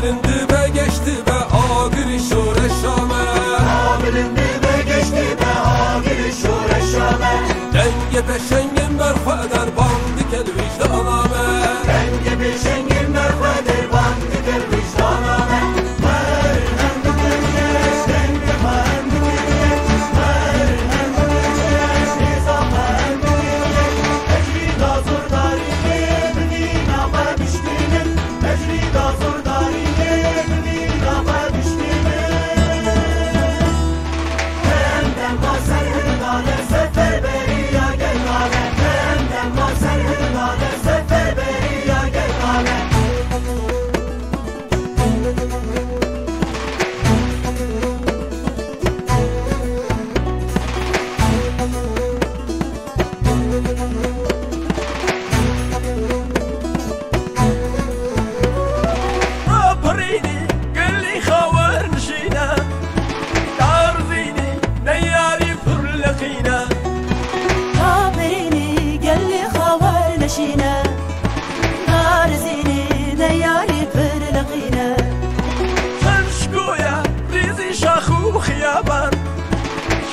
bilindi ve geçti ve agir şure şame. Bilindi ve geçti ve agir şure şame. Denge peşengin berfeder bandı kel vicdaname. Denge peşengin berfeder bandı kel vicdaname.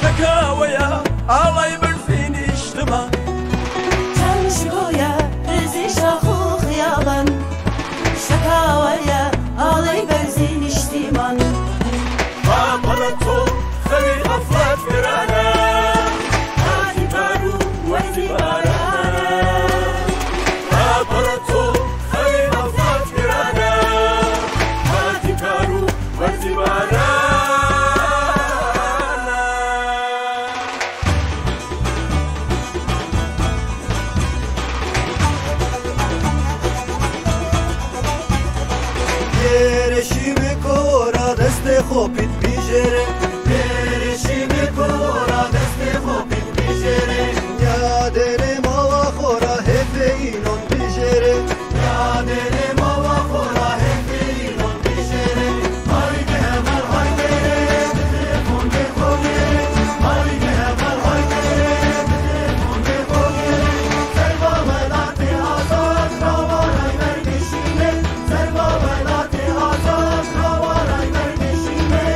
شكاويا الله يبرزيني اجتماع تنشقويا رزي شاخو خيابا شكاويا الله يبرزيني اجتماع فقلتو خلي غفلت فرانا هاتي بارو وحدي بارانا فقلتو خلي غفلت فرانا هاتي بارو وحدي بارانا Bereshimi kora deste khopit bijere. Bereshimi kora deste khopit bijere. Yadere mava khora hefe inon bijere. Yadere mava khora hefe inon bijere. Haydi hemen haydi telefon de kogere. Haydi hemen haydi telefon de kogere. Serva velate azad ravanay vermişine. Serva velate azad ravanay vermişine.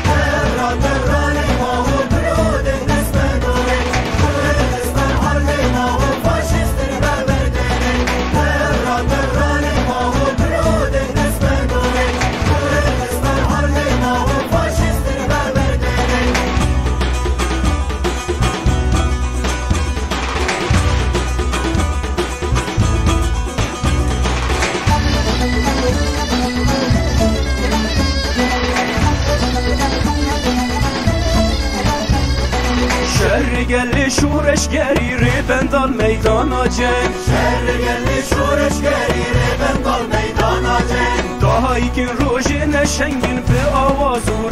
Terra terrane mahu brode nesmedore. Kurdistan harbe mahu faşisttir berberdere. Terra terrane mahu brode nesmedore. Kurdistan harbe mahu faşisttir berberdere. شر گلی شورش گری بندال میدانا جنگ. شر گلی شورش گری بندال میدانا جنگ. داهایی که روژه نشنگین به آواز و